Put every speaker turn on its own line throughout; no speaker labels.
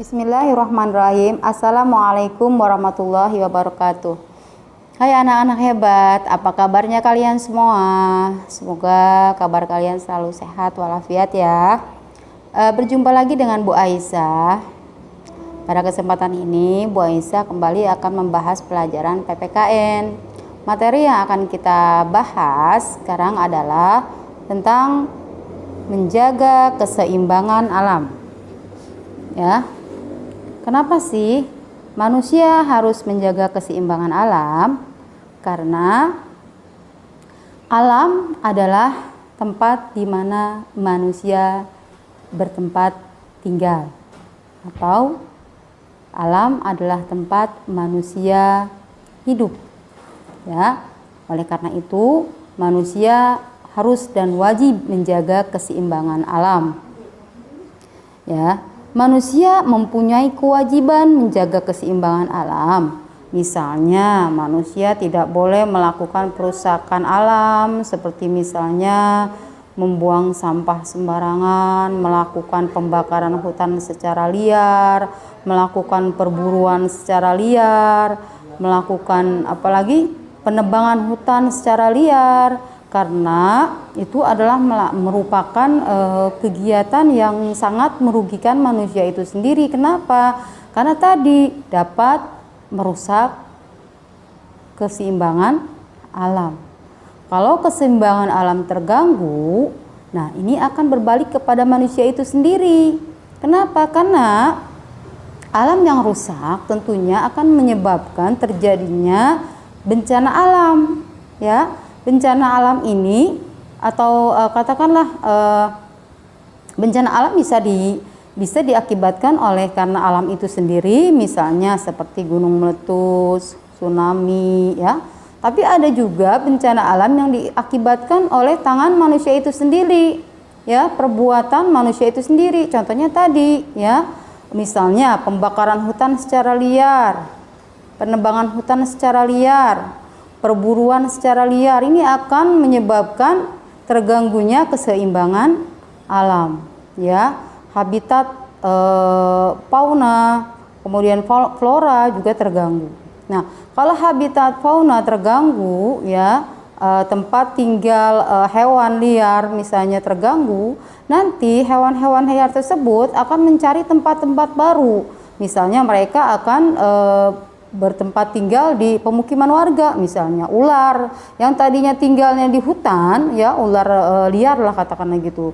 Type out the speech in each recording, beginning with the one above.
Bismillahirrahmanirrahim. Assalamualaikum warahmatullahi wabarakatuh. Hai anak-anak hebat, apa kabarnya kalian semua? Semoga kabar kalian selalu sehat walafiat ya. Berjumpa lagi dengan Bu Aisyah. Pada kesempatan ini Bu Aisyah kembali akan membahas pelajaran PPKN. Materi yang akan kita bahas sekarang adalah tentang menjaga keseimbangan alam. Ya, kenapa sih manusia harus menjaga keseimbangan alam? Karena alam adalah tempat di mana manusia bertempat tinggal, atau alam adalah tempat manusia hidup. Ya, oleh karena itu manusia harus dan wajib menjaga keseimbangan alam. Ya. Manusia mempunyai kewajiban menjaga keseimbangan alam. Misalnya, manusia tidak boleh melakukan perusakan alam, seperti misalnya membuang sampah sembarangan, melakukan pembakaran hutan secara liar, melakukan perburuan secara liar, melakukan apalagi penebangan hutan secara liar. Karena itu adalah merupakan kegiatan yang sangat merugikan manusia itu sendiri. Kenapa? Karena tadi dapat merusak keseimbangan alam. Kalau keseimbangan alam terganggu, nah ini akan berbalik kepada manusia itu sendiri. Kenapa? Karena alam yang rusak tentunya akan menyebabkan terjadinya bencana alam, ya. Bencana alam ini atau katakanlah bencana alam bisa diakibatkan oleh karena alam itu sendiri, misalnya seperti gunung meletus, tsunami, ya. Tapi ada juga bencana alam yang diakibatkan oleh tangan manusia itu sendiri, ya, perbuatan manusia itu sendiri. Contohnya tadi, ya, misalnya pembakaran hutan secara liar, penebangan hutan secara liar, perburuan secara liar, ini akan menyebabkan terganggunya keseimbangan alam, ya. Habitat fauna, kemudian flora juga terganggu. Nah, kalau habitat fauna terganggu, ya, tempat tinggal hewan liar misalnya terganggu, nanti hewan-hewan liar tersebut akan mencari tempat-tempat baru. Misalnya mereka akan bertempat tinggal di pemukiman warga, misalnya ular yang tadinya tinggalnya di hutan, ya, ular liar lah katakanlah gitu,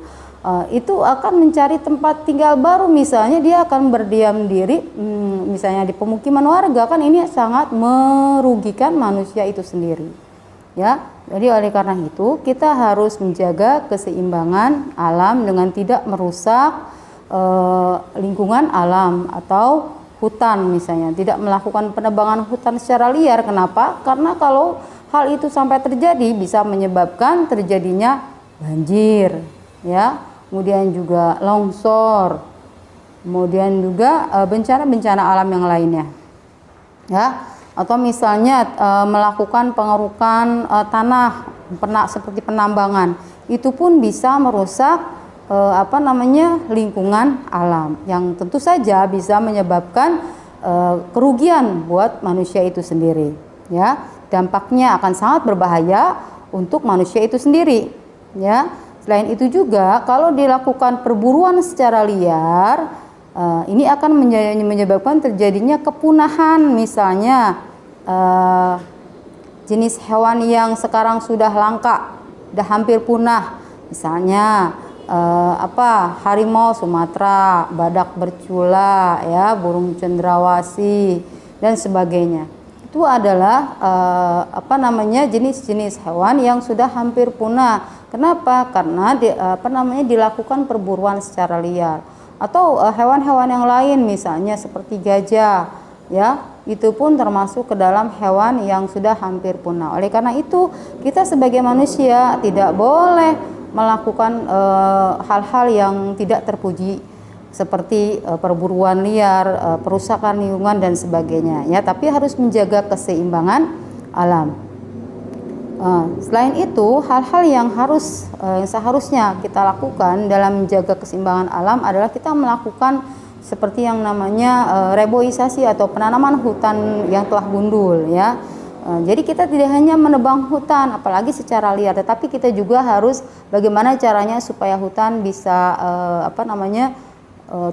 itu akan mencari tempat tinggal baru, misalnya dia akan berdiam diri misalnya di pemukiman warga. Kan ini sangat merugikan manusia itu sendiri, ya. Jadi oleh karena itu kita harus menjaga keseimbangan alam dengan tidak merusak lingkungan alam atau hutan, misalnya tidak melakukan penebangan hutan secara liar. Kenapa? Karena kalau hal itu sampai terjadi bisa menyebabkan terjadinya banjir, ya, kemudian juga longsor, kemudian juga bencana-bencana alam yang lainnya, ya. Atau misalnya melakukan pengerukan tanah seperti penambangan, itu pun bisa merusak lingkungan alam, yang tentu saja bisa menyebabkan kerugian buat manusia itu sendiri, ya. Dampaknya akan sangat berbahaya untuk manusia itu sendiri, ya. Selain itu juga kalau dilakukan perburuan secara liar, ini akan menyebabkan terjadinya kepunahan, misalnya jenis hewan yang sekarang sudah langka, sudah hampir punah, misalnya harimau Sumatera, badak bercula, ya, burung cendrawasih dan sebagainya. Itu adalah jenis-jenis hewan yang sudah hampir punah. Kenapa? Karena dilakukan perburuan secara liar. Atau hewan-hewan yang lain misalnya seperti gajah, ya, itu pun termasuk ke dalam hewan yang sudah hampir punah. Oleh karena itu kita sebagai manusia tidak boleh melakukan hal-hal yang tidak terpuji seperti perburuan liar, perusakan lingkungan dan sebagainya, ya. Tapi harus menjaga keseimbangan alam. Selain itu, hal-hal yang seharusnya kita lakukan dalam menjaga keseimbangan alam adalah kita melakukan seperti yang namanya reboisasi atau penanaman hutan yang telah gundul ya. Jadi kita tidak hanya menebang hutan apalagi secara liar, tetapi kita juga harus bagaimana caranya supaya hutan bisa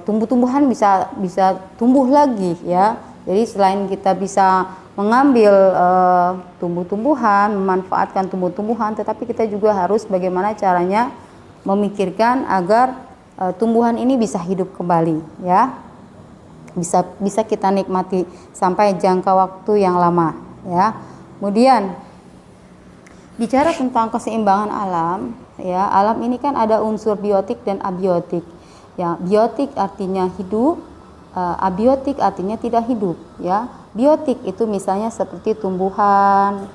tumbuh-tumbuhan bisa tumbuh lagi ya. Jadi selain kita bisa mengambil tumbuh-tumbuhan, memanfaatkan tumbuh-tumbuhan, tetapi kita juga harus bagaimana caranya memikirkan agar tumbuhan ini bisa hidup kembali ya, bisa kita nikmati sampai jangka waktu yang lama ya. Kemudian bicara tentang keseimbangan alam ya, alam ini kan ada unsur biotik dan abiotik ya. Biotik artinya hidup, abiotik artinya tidak hidup ya. Biotik itu misalnya seperti tumbuhan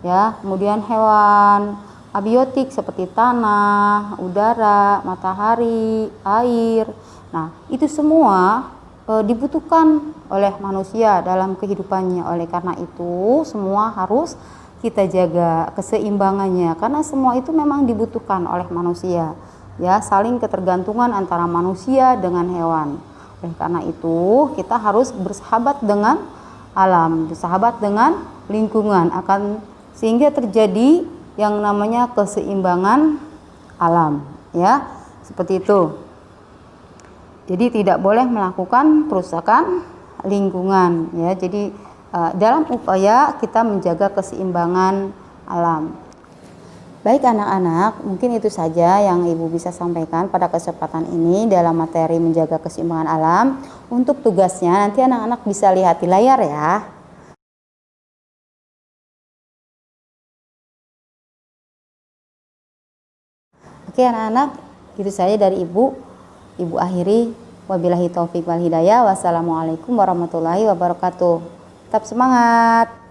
ya, kemudian hewan. Abiotik seperti tanah, udara, matahari, air. Nah, itu semua dibutuhkan oleh manusia dalam kehidupannya. Oleh karena itu, semua harus kita jaga keseimbangannya karena semua itu memang dibutuhkan oleh manusia. Ya, saling ketergantungan antara manusia dengan hewan. Oleh karena itu, kita harus bersahabat dengan alam, bersahabat dengan lingkungan sehingga terjadi yang namanya keseimbangan alam ya, seperti itu. Jadi tidak boleh melakukan perusakan lingkungan ya. Jadi dalam upaya kita menjaga keseimbangan alam. Baik anak-anak, mungkin itu saja yang Ibu bisa sampaikan pada kesempatan ini dalam materi menjaga keseimbangan alam. Untuk tugasnya nanti anak-anak bisa lihat di layar ya. Oke anak-anak, itu saja dari Ibu. Ibu akhiri, wabillahi taufik wal hidayah. Wassalamualaikum warahmatullahi wabarakatuh. Tetap semangat.